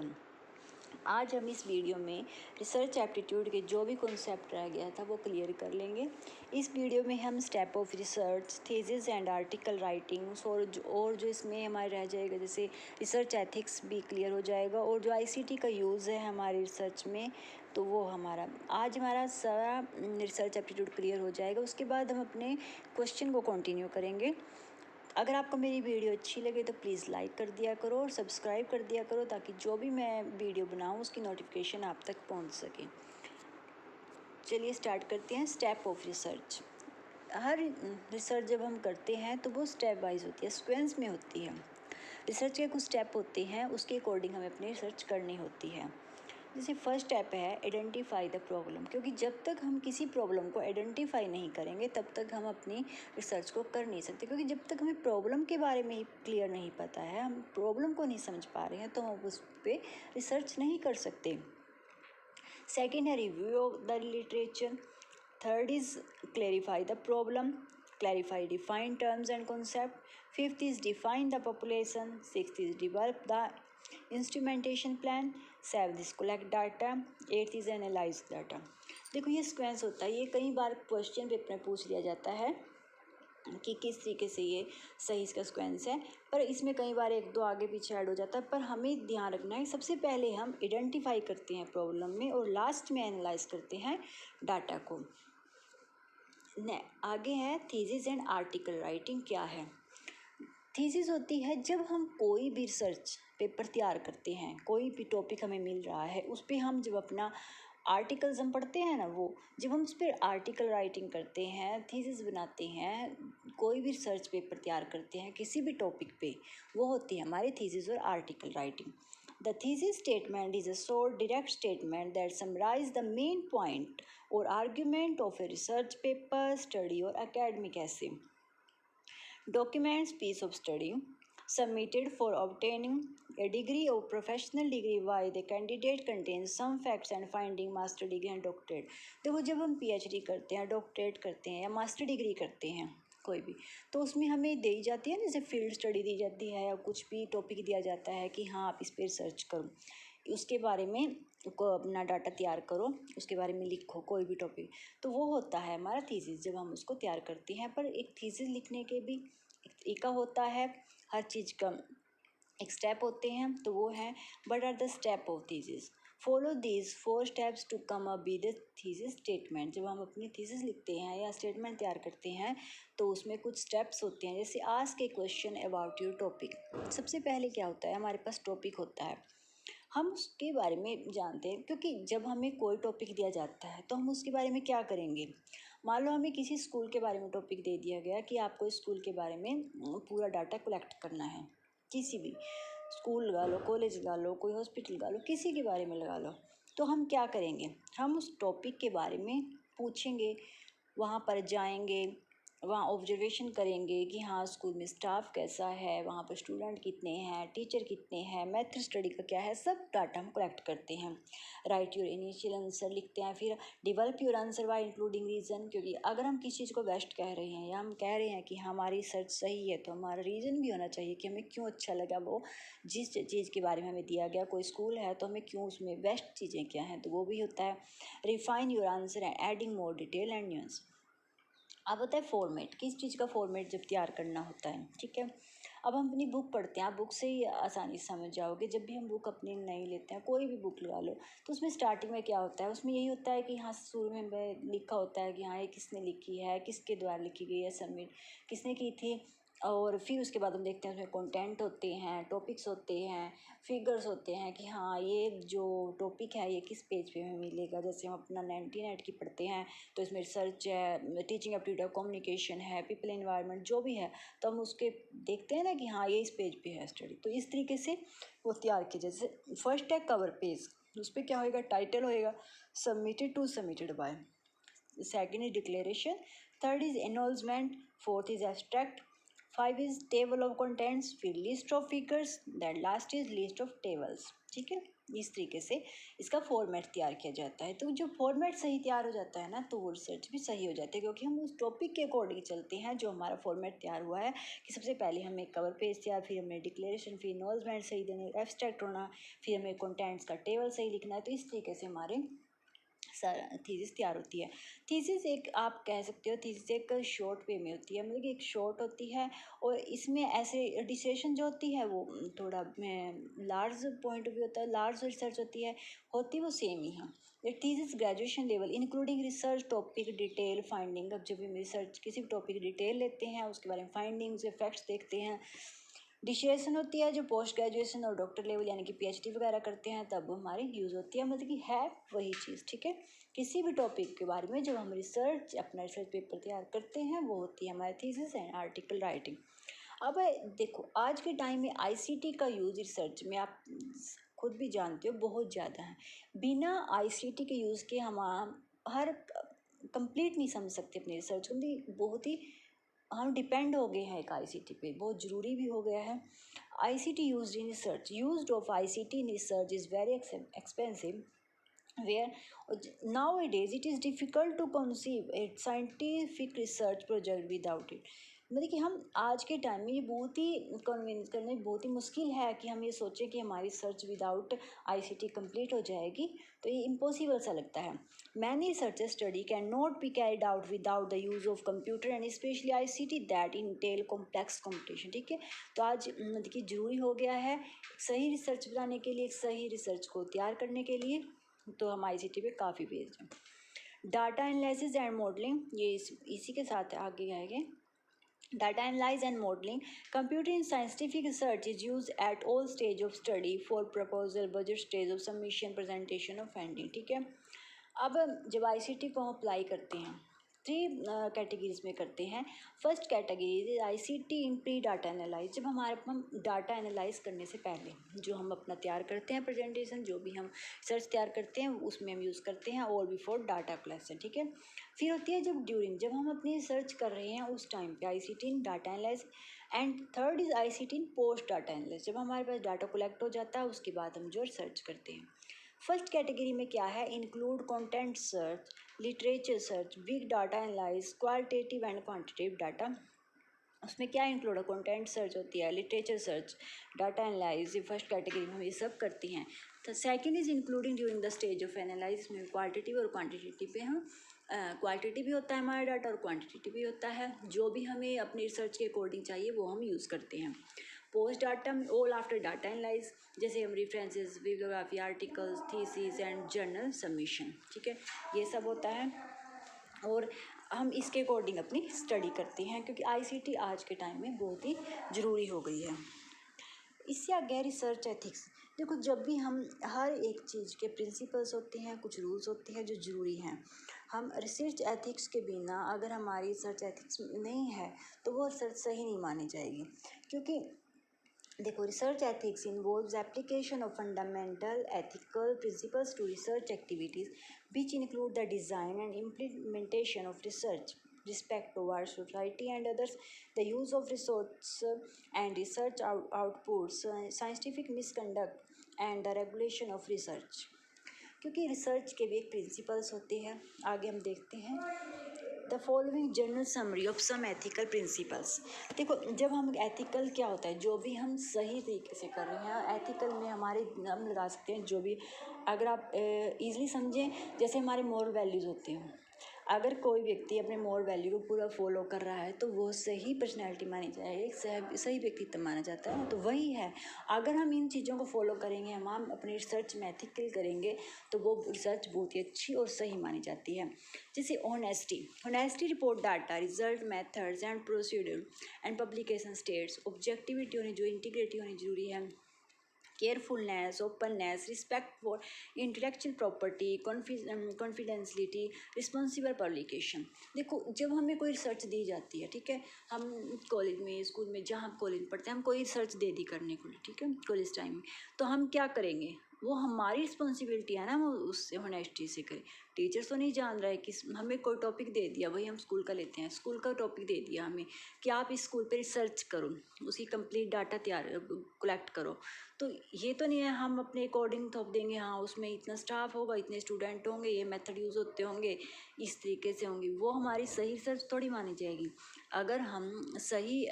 वालेकुम। आज हम इस वीडियो में रिसर्च एप्टीट्यूड के जो भी कॉन्सेप्ट रह गया था वो क्लियर कर लेंगे। इस वीडियो में हम step of research, thesis and article writings और जो इसमें हमारे रह जाएगा, जैसे रिसर्च एथिक्स भी क्लियर हो जाएगा, और जो आईसीटी का यूज़ है हमारे रिसर्च में तो वो हमारा सारा रिसर्च एप्टीट्यूड क्लियर हो जाएगा। उसके बाद हम अपने क्वेश्चन को कंटिन्यू करेंगे। अगर आपको मेरी वीडियो अच्छी लगे तो प्लीज़ लाइक कर दिया करो और सब्सक्राइब कर दिया करो, ताकि जो भी मैं वीडियो बनाऊँ उसकी नोटिफिकेशन आप तक पहुंच सके। चलिए स्टार्ट करते हैं। Step of research. Her research जब हम करते हैं तो वो स्टेप वाइज होती है, सीक्वेंस में होती है। रिसर्च के कुछ स्टेप होते हैं, उसके अकॉर्डिंग हमें अपनी रिसर्च करनी होती है। जैसे फर्स्ट स्टेप है आइडेंटिफाई द प्रॉब्लम, क्योंकि जब तक हम किसी प्रॉब्लम को आइडेंटिफाई नहीं करेंगे तब तक हम अपनी रिसर्च को कर नहीं सकते, क्योंकि जब तक हमें प्रॉब्लम के बारे में ही क्लियर नहीं पता है, हम प्रॉब्लम को नहीं समझ पा रहे हैं, तो हम उस पर रिसर्च नहीं कर सकते। सेकेंड है review of the literature. Third is clarify the problem, clarify define terms and concept. Fifth is define the population. Sixth is develop the instrumentation plan. Seventh is collect data. Eighth is analyze data. देखो ये sequence होता है, ये कई बार question paper में पूछ लिया जाता है कि किस तरीके से ये सही इसका सीक्वेंस है, पर इसमें कई बार एक दो आगे पीछे ऐड हो जाता है। पर हमें ध्यान रखना है, सबसे पहले हम आइडेंटिफाई करते हैं प्रॉब्लम में और लास्ट में एनालाइज करते हैं डाटा को। आगे है थीसिस एंड आर्टिकल राइटिंग। क्या है थीसिस? होती है जब हम कोई भी रिसर्च पेपर तैयार करते हैं, कोई भी टॉपिक हमें मिल रहा है, उस पर हम जब अपना आर्टिकल्स हम पढ़ते हैं ना, वो जब हम उस पर आर्टिकल राइटिंग करते हैं, थीसिस बनाते हैं, कोई भी रिसर्च पेपर तैयार करते हैं किसी भी टॉपिक पे, वो होती है हमारी थीसिस और article writing. The thesis statement is a short, direct statement that summarizes the main point or argument of a research paper, study or academic essay. Documents piece of study submitted for obtaining a degree or professional degree while the candidate contains some facts and finding master degree and doctorate. देखो जब हम PhD करते हैं, doctorate करते हैं या master degree करते हैं कोई भी, तो उसमें हमें दी जाती है ना, जैसे फील्ड स्टडी दी जाती है या कुछ भी टॉपिक दिया जाता है कि हाँ आप इस पर रिसर्च करो, उसके बारे में को अपना डाटा तैयार करो, उसके बारे में लिखो कोई भी टॉपिक, तो वो होता है हमारा थीसिस जब हम उसको तैयार करते हैं। पर एक थीसिस लिखने के भी एक तरीका होता है, हर चीज़ का एक स्टेप होते हैं, तो वो है what are the step of thesis. Follow these 4 steps to come up with the thesis statement. जब हम अपनी थीसिस लिखते हैं या स्टेटमेंट तैयार करते हैं तो उसमें कुछ स्टेप्स होते हैं, जैसे ask A question about your topic. सबसे पहले क्या होता है, हमारे पास टॉपिक होता है, हम उसके बारे में जानते हैं, क्योंकि जब हमें कोई टॉपिक दिया जाता है तो हम उसके बारे में क्या करेंगे। मान लो हमें किसी स्कूल के बारे में टॉपिक दे दिया गया कि आपको स्कूल के बारे में पूरा डाटा कलेक्ट करना है, किसी भी स्कूल लगा लो, कॉलेज लगा लो, कोई हॉस्पिटल लगा लो, किसी के बारे में लगा लो, तो हम क्या करेंगे, हम उस टॉपिक के बारे में पूछेंगे, वहाँ पर जाएंगे, वहाँ ऑब्जर्वेशन करेंगे कि हाँ स्कूल में स्टाफ कैसा है, वहाँ पर स्टूडेंट कितने हैं, टीचर कितने हैं, मेथड स्टडी का क्या है, सब डाटा हम कलेक्ट करते हैं। राइट योर इनिशियल आंसर लिखते हैं, फिर develop your answer by including reason, क्योंकि अगर हम किसी चीज़ को बेस्ट कह रहे हैं या हम कह रहे हैं कि हमारी रिसर्च सही है, तो हमारा रीज़न भी होना चाहिए कि हमें क्यों अच्छा लगा वो जिस चीज़ के बारे में हमें दिया गया। कोई स्कूल है तो हमें क्यों उसमें बेस्ट चीज़ें क्या हैं, तो वो भी होता है। Refine your answer and adding more detail and news. अब होता है फॉर्मेट, किस चीज़ का फॉर्मेट जब तैयार करना होता है, ठीक है। अब हम अपनी बुक पढ़ते हैं, आप बुक से ही आसानी से समझ जाओगे। जब भी हम बुक अपनी नई लेते हैं, कोई भी बुक लगा लो, तो उसमें स्टार्टिंग में क्या होता है, उसमें यही होता है कि हाँ शुरू में लिखा होता है कि हाँ ये किसने लिखी है, किसके द्वारा लिखी गई है, सबमिट किसने की थी, और फिर उसके बाद हम देखते हैं उसमें कंटेंट होते हैं, टॉपिक्स होते हैं, फिगर्स होते हैं कि हाँ ये जो टॉपिक है ये किस पेज पे हमें मिलेगा। जैसे हम अपना 99 की पढ़ते हैं तो इसमें रिसर्च है, टीचिंग एप्टीट्यूड, कम्युनिकेशन है, पीपल एनवायरनमेंट जो भी है, तो हम उसके देखते हैं ना कि हाँ ये इस पेज पे है स्टडी। तो इस तरीके से वो तैयार किया। जैसे फर्स्ट है कवर पेज, उस पर क्या होएगा, टाइटल होएगा submitted to submitted by. Second is declaration, third is endorsement, fourth is abstract, 5 is table of contents, फिर list of figures, that last is list of tables. ठीक है, इस तरीके से इसका फॉर्मेट तैयार किया जाता है। तो जो फॉर्मेट सही तैयार हो जाता है ना, तो वो रिसर्च भी सही हो जाती है, क्योंकि हम उस टॉपिक के अकॉर्डिंग चलते हैं जो हमारा फॉर्मेट तैयार हुआ है कि सबसे पहले हमें कवर पेज तैयार, फिर हमें डिक्लेरेशन, फिर नोजमेंट सही देने, एब्स्ट्रैक्ट होना, फिर हमें कंटेंट्स का टेबल सही लिखना है। तो इस तरीके से हमारे थीसिस तैयार होती है। थीसिस एक, आप कह सकते हो थीसिस एक शॉर्ट वे में होती है, मतलब कि एक शॉर्ट होती है, और इसमें ऐसे डिसेशन जो होती है वो थोड़ा लार्ज पॉइंट ऑफ व्यू होता है, लार्ज रिसर्च होती वो सेम ही है। Thesis graduation level including research topic detail finding. अब जब हम रिसर्च किसी भी टॉपिक डिटेल लेते हैं, उसके बारे में फाइंडिंग्स फैक्ट्स देखते हैं। डिशेशन होती है जो पोस्ट ग्रेजुएशन और डॉक्टर लेवल यानी कि पीएचडी वगैरह करते हैं, तब हमारी यूज़ होती है, मतलब कि है वही चीज़। ठीक है, किसी भी टॉपिक के बारे में जब हम अपना रिसर्च पेपर तैयार करते हैं, वो होती है हमारी थीसिस एंड आर्टिकल राइटिंग। अब देखो, आज के टाइम में आईसीटी का यूज़ रिसर्च में आप खुद भी जानते हो बहुत ज़्यादा है। बिना आईसीटी के यूज़ के हम हर कंप्लीट नहीं समझ सकते अपनी रिसर्च को, बहुत ही हम डिपेंड हो गए हैं एक आईसीटी पे, बहुत ज़रूरी भी हो गया है। ICT used in research, used of ICT in research is very expensive where nowadays it is difficult to conceive a scientific research project without it। मतलब कि हम आज के टाइम में ये बहुत ही कन्विंस करने बहुत ही मुश्किल है कि हम ये सोचें कि हमारी रिसर्च विदाउट आईसीटी कंप्लीट हो जाएगी, तो ये इम्पॉसिबल सा लगता है। Many research study can not be carried out without the use of computer and specially ICT that Intel complex competition. ठीक है, तो आज मतलब कि ज़रूरी हो गया है सही रिसर्च बनाने के लिए, सही रिसर्च को तैयार करने के लिए, तो हम आईसीटी पे काफ़ी बेस्ड हैं। डाटा एनालिसिस एंड मॉडलिंग, ये इसी के साथ आगे आएंगे। Data analysis and modeling. Computer in scientific research is used at all stage of study for proposal, budget stage of submission, presentation of finding। ठीक है, अब जब आईसीटी को हम अप्लाई करते हैं, 3 कैटेगरीज में करते हैं। फर्स्ट कैटेगरी आईसीटी इन प्री डाटा एनालाइज, जब हम डाटा एनालाइज करने से पहले जो हम अपना तैयार करते हैं प्रेजेंटेशन, जो भी हम सर्च तैयार करते हैं उसमें हम यूज़ करते हैं, और बिफोर डाटा कलेक्शन। ठीक है, फिर होती है जब ड्यूरिंग, जब हम अपनी सर्च कर रहे हैं उस टाइम पे ICT in data analyse. And third is ICT in post data analyse, जब हमारे पास डाटा कलेक्ट हो जाता है उसके बाद हम जो रिसर्च करते हैं। फर्स्ट कैटेगरी में क्या है, include content search, literature search, big data analyse, qualitative and quantitative data. उसमें क्या इंक्लूड है, कंटेंट सर्च होती है, लिटरेचर सर्च, डाटा एनालाइज, ये फर्स्ट कैटेगरी में हम ये सब करती हैं। तो second is including during the stage of analyse में क्वालिटेटिव और क्वांटिटेटिव पे हम क्वालिटेटिव भी होता है हमारा डाटा और क्वांटिटेटिव भी होता है, जो भी हमें अपनी रिसर्च के अकॉर्डिंग चाहिए वो हम यूज़ करते हैं। Post data all after data analyse, जैसे हम references, bibliography, articles, thesis and journal submission. ठीक है, ये सब होता है, और हम इसके अकॉर्डिंग अपनी स्टडी करते हैं, क्योंकि आईसीटी आज के टाइम में बहुत ही ज़रूरी हो गई है। इससे आगे रिसर्च एथिक्स। देखो, जब भी हम हर एक चीज़ के प्रिंसिपल्स होते हैं, कुछ रूल्स होते हैं जो ज़रूरी हैं। हम रिसर्च एथिक्स के बिना अगर हमारी रिसर्च एथिक्स नहीं है तो वो रिसर्च सही नहीं मानी जाएगी, क्योंकि देखो, research ethics involves application of fundamental ethical principles to research activities which include the design and implementation of research, respect towards society and others, the use of resources and research outputs, scientific misconduct and the regulation of research। क्योंकि research के भी एक principles होते हैं। आगे हम देखते हैं the following general summary of some ethical principles. देखो, जब हम एथिकल क्या होता है, जो भी हम सही तरीके से कर रहे हैं, एथिकल में हमारे हम लगा सकते हैं जो भी, अगर आप ईज़िली समझें, जैसे हमारे मोरल वैल्यूज़ होते हैं। अगर कोई व्यक्ति अपने मोरल वैल्यू को पूरा फॉलो कर रहा है तो वो सही पर्सनैलिटी मानी जाएगी, सही व्यक्तित्व माना जाता है, तो वही है। अगर हम इन चीज़ों को फॉलो करेंगे, हम अपनी रिसर्च में एथिकल करेंगे, तो वो रिसर्च बहुत ही अच्छी और सही मानी जाती है। जैसे honesty report data, result, methods and procedure and publication states, objectivity होनी, जो इंटीग्रिटी होनी जरूरी है, carefulness, openness, respect for intellectual property, confidentiality, responsible publication. देखो, जब हमें कोई रिसर्च दी जाती है, ठीक है, हम कॉलेज में, स्कूल में, जहाँ कॉलेज में पढ़ते हैं, हम कोई रिसर्च दे दी करने को, ठीक है, कॉलेज टाइम में, तो हम क्या करेंगे, वो हमारी रिस्पॉन्सिबिलिटी है ना, वो उससे होनेस्टी से करें। टीचर तो नहीं जान रहा है कि हमें कोई टॉपिक दे दिया, वही हम स्कूल का लेते हैं, स्कूल का टॉपिक दे दिया हमें कि आप इस स्कूल पे रिसर्च करो, उसकी कंप्लीट डाटा तैयार कलेक्ट करो। तो ये तो नहीं है हम अपने अकॉर्डिंग थोप देंगे, हाँ उसमें इतना स्टाफ होगा, इतने स्टूडेंट होंगे, ये मेथड यूज़ होते होंगे, इस तरीके से होंगी, वो हमारी सही रिसर्च थोड़ी मानी जाएगी। अगर हम सही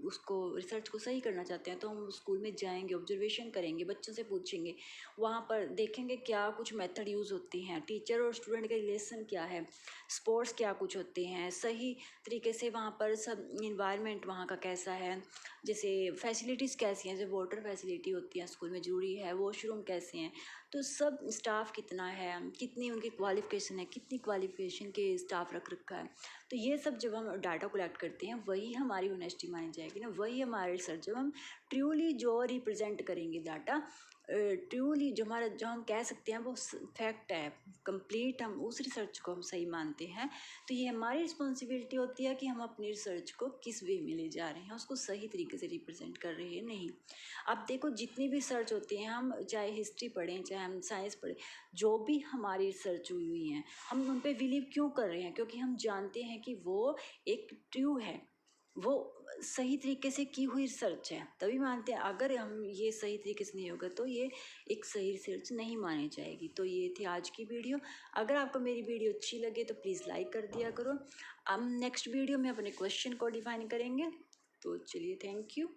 उसको रिसर्च को सही करना चाहते हैं तो हम स्कूल में जाएंगे, ऑब्जर्वेशन करेंगे, बच्चों से पूछेंगे, वहाँ पर देखेंगे क्या कुछ मेथड यूज़ होती हैं, टीचर और स्टूडेंट का रिलेशन क्या है, स्पोर्ट्स क्या कुछ होते हैं, सही तरीके से वहाँ पर सब इन्वायरमेंट वहाँ का कैसा है, जैसे फैसिलिटीज़ कैसी हैं, जैसे वाटर फैसिलिटी होती है स्कूल में ज़रूरी है, वॉशरूम कैसे हैं, तो सब स्टाफ कितना है, कितनी उनकी क्वालिफ़िकेशन है, कितनी क्वालिफ़िकेशन के स्टाफ रख रखा है। तो ये सब जब हम डाटा कलेक्ट करते हैं वही हमारी ऑनेस्टी मानी जाएगी ना, वही हमारे रिसर्च, जब हम ट्रूली जो रिप्रेजेंट करेंगे डाटा, ट्रूली जो हमारा जो हम कह सकते हैं वो फैक्ट है कंप्लीट, हम उस रिसर्च को हम सही मानते हैं, तो ये हमारी रिस्पॉन्सिबिलिटी होती है कि हम अपनी रिसर्च को किस वे में ले जा रहे हैं, उसको सही तरीके से रिप्रेजेंट कर रहे हैं नहीं। अब देखो जितनी भी रिसर्च होती है, हम चाहे हिस्ट्री पढ़ें चाहे हम साइंस पढ़ें, जो भी हमारी रिसर्च हुई हुई हैं हम उन पर बिलीव क्यों कर रहे हैं, क्योंकि हम जानते हैं कि वो एक ट्रू है, वो सही तरीके से की हुई रिसर्च है, तभी मानते हैं। अगर हम ये सही तरीके से नहीं होगा तो ये एक सही रिसर्च नहीं मानी जाएगी। तो ये थी आज की वीडियो। अगर आपको मेरी वीडियो अच्छी लगे तो प्लीज़ लाइक कर दिया करो। हम नेक्स्ट वीडियो में अपने क्वेश्चन को डिफाइन करेंगे। तो चलिए, थैंक यू।